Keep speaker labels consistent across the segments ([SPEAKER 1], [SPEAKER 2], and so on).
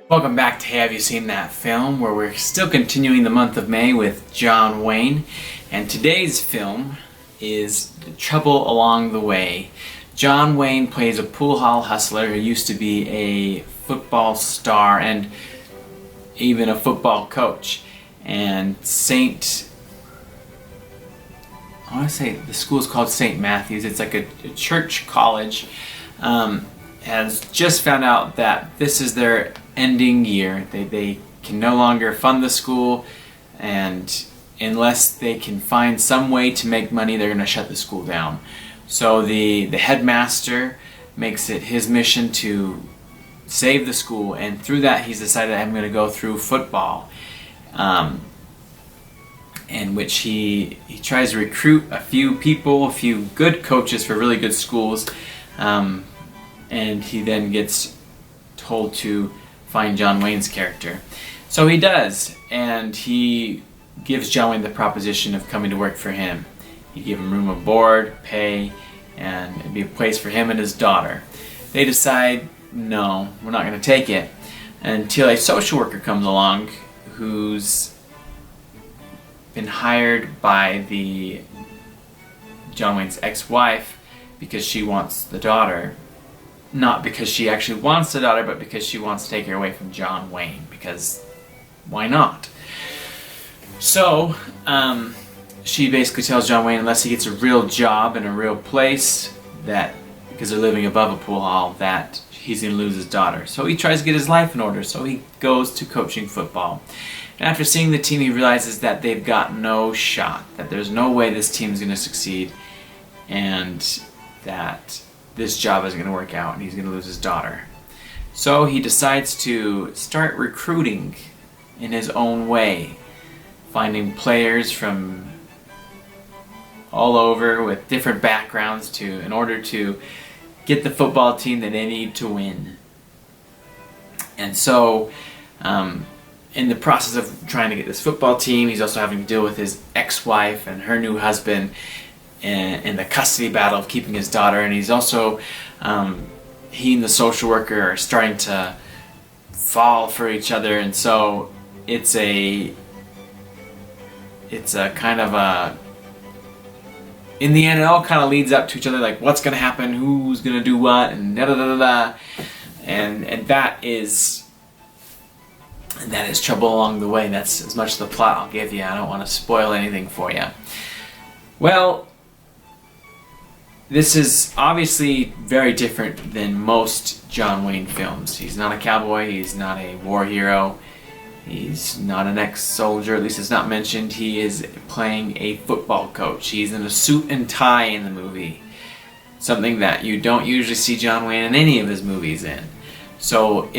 [SPEAKER 1] Welcome back to Hey, Have You Seen That Film, where we're still continuing the month of May with John Wayne. And today's film is Trouble Along the Way. John Wayne plays a pool hall hustler who used to be a football star and even a football coach. And I want to say the school is called St. Matthew's. It's like a church college. Has just found out that this is their ending year. They can no longer fund the school, and unless they can find some way to make money, they're going to shut the school down. So the headmaster makes it his mission to save the school, and through that he's decided I'm going to go through football, in which he tries to recruit a few people, a few good coaches for really good schools, and he then gets told to find John Wayne's character. So he does, and he gives John Wayne the proposition of coming to work for him. He'd give him room and board, pay, and it'd be a place for him and his daughter. They decide, no, we're not going to take it, until a social worker comes along who's been hired by John Wayne's ex-wife because she wants the daughter. Not because she actually wants the daughter, but because she wants to take her away from John Wayne, because why not? So, she basically tells John Wayne unless he gets a real job in a real place, that, because they're living above a pool hall, that he's going to lose his daughter. So he tries to get his life in order, so he goes to coaching football. And after seeing the team, he realizes that they've got no shot, that there's no way this team's going to succeed, and that this job isn't going to work out and he's going to lose his daughter. So he decides to start recruiting in his own way, finding players from all over with different backgrounds in order to get the football team that they need to win. And so in the process of trying to get this football team, he's also having to deal with his ex-wife and her new husband in the custody battle of keeping his daughter, and he's also he and the social worker are starting to fall for each other, and so it's a kind of a, in the end it all kind of leads up to each other, like what's going to happen, who's going to do what, and da da da da, and that is Trouble Along the Way. That's as much of the plot I'll give you. I don't want to spoil anything for you. Well, this is obviously very different than most John Wayne films. He's not a cowboy, he's not a war hero, he's not an ex-soldier, at least it's not mentioned. He is playing a football coach. He's in a suit and tie in the movie, something that you don't usually see John Wayne in any of his movies in. So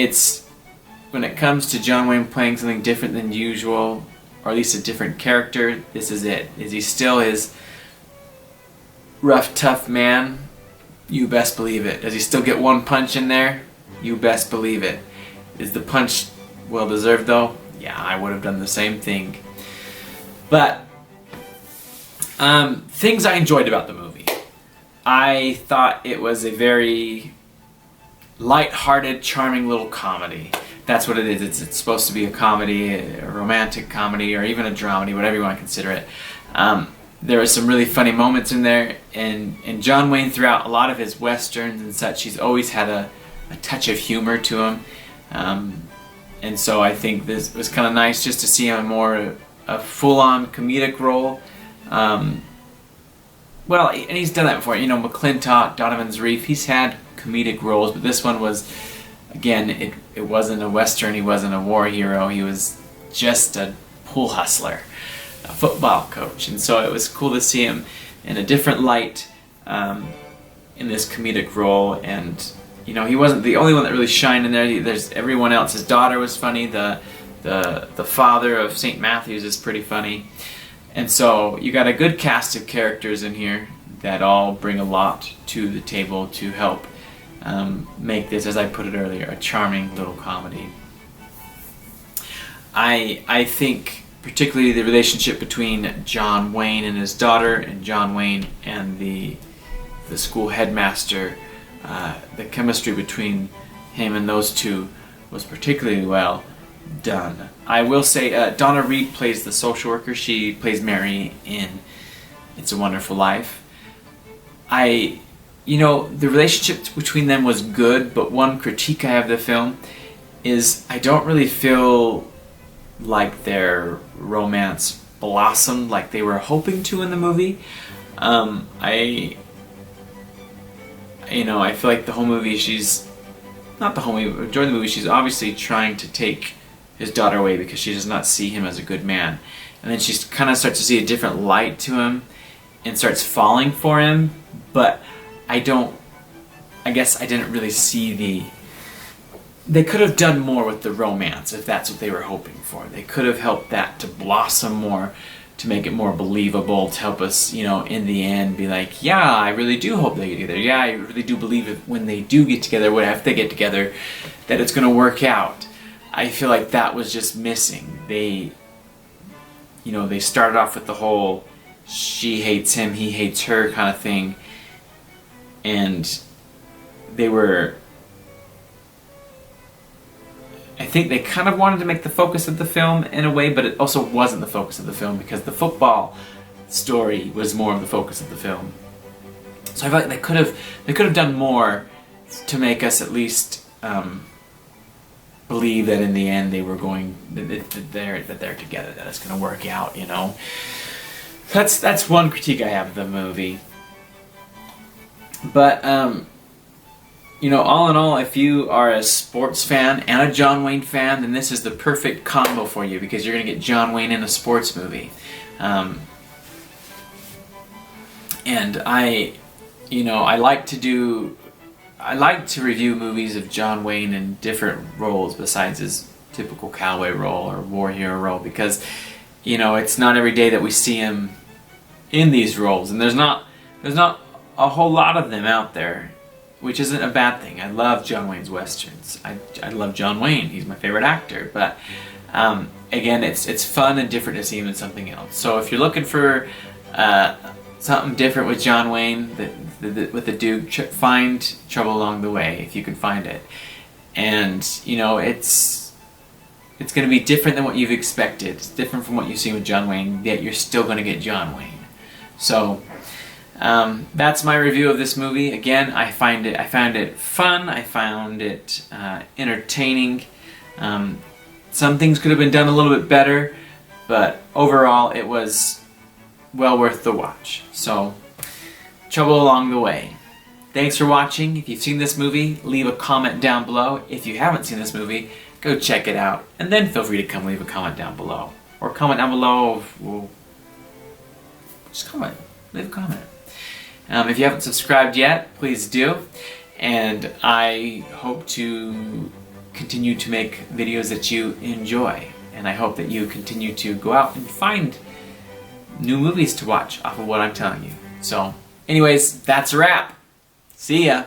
[SPEAKER 1] when it comes to John Wayne playing something different than usual, or at least a different character, this is it. Is he still his rough, tough man? You best believe it. Does he still get one punch in there? You best believe it. Is the punch well deserved though? Yeah, I would have done the same thing. But things I enjoyed about the movie. I thought it was a very light-hearted, charming little comedy. That's what it is. It's supposed to be a comedy, a romantic comedy, or even a dramedy, whatever you want to consider it. There were some really funny moments in there, and John Wayne, throughout a lot of his westerns and such, he's always had a touch of humor to him, and so I think this was kind of nice just to see him more a full-on comedic role. Well, and he's done that before. You know, McClintock, Donovan's Reef, he's had comedic roles, but this one was, again, it wasn't a western, he wasn't a war hero, he was just a pool hustler, a football coach, and so it was cool to see him in a different light in this comedic role. And you know, he wasn't the only one that really shined in there. There's everyone else. His daughter was funny. The father of St. Matthew's is pretty funny, and so you got a good cast of characters in here that all bring a lot to the table to help make this, as I put it earlier, a charming little comedy. I think particularly the relationship between John Wayne and his daughter, and John Wayne and the school headmaster, the chemistry between him and those two was particularly well done. I will say Donna Reed plays the social worker. She plays Mary in It's a Wonderful Life. The relationship between them was good, but one critique I have of the film is I don't really feel like their romance blossomed like they were hoping to in the movie. I feel like the whole movie during the movie she's obviously trying to take his daughter away because she does not see him as a good man. And then she kind of starts to see a different light to him and starts falling for him, but I guess I didn't really see they could have done more with the romance if that's what they were hoping for. They could have helped that to blossom more, to make it more believable, to help us, in the end be like, yeah, I really do hope they get together. Yeah, I really do believe that when they do get together, if they get together, that it's going to work out. I feel like that was just missing. They started off with the whole she hates him, he hates her kind of thing, and I think they kind of wanted to make the focus of the film in a way, but it also wasn't the focus of the film because the football story was more of the focus of the film. So I feel like they could have done more to make us at least believe that in the end they're together, that it's going to work out. That's one critique I have of the movie. But all in all, if you are a sports fan and a John Wayne fan, then this is the perfect combo for you because you're going to get John Wayne in a sports movie. And I like to review movies of John Wayne in different roles besides his typical cowboy role or war hero role because, it's not every day that we see him in these roles, and there's not a whole lot of them out there, which isn't a bad thing. I love John Wayne's westerns. I love John Wayne. He's my favorite actor. But again, it's fun and different to see him in something else. So if you're looking for something different with John Wayne, with the Duke, find Trouble Along the Way if you can find it. And it's going to be different than what you've expected. It's different from what you've seen with John Wayne, yet you're still going to get John Wayne. So that's my review of this movie. Again, I found it fun. I found it entertaining. Some things could have been done a little bit better, but overall it was well worth the watch. So, Trouble Along the Way. Thanks for watching. If you've seen this movie, leave a comment down below. If you haven't seen this movie, go check it out, and then feel free to come leave a comment down below. Or comment down below. Just comment. Leave a comment. If you haven't subscribed yet, please do. And I hope to continue to make videos that you enjoy. And I hope that you continue to go out and find new movies to watch off of what I'm telling you. So, anyways, that's a wrap. See ya.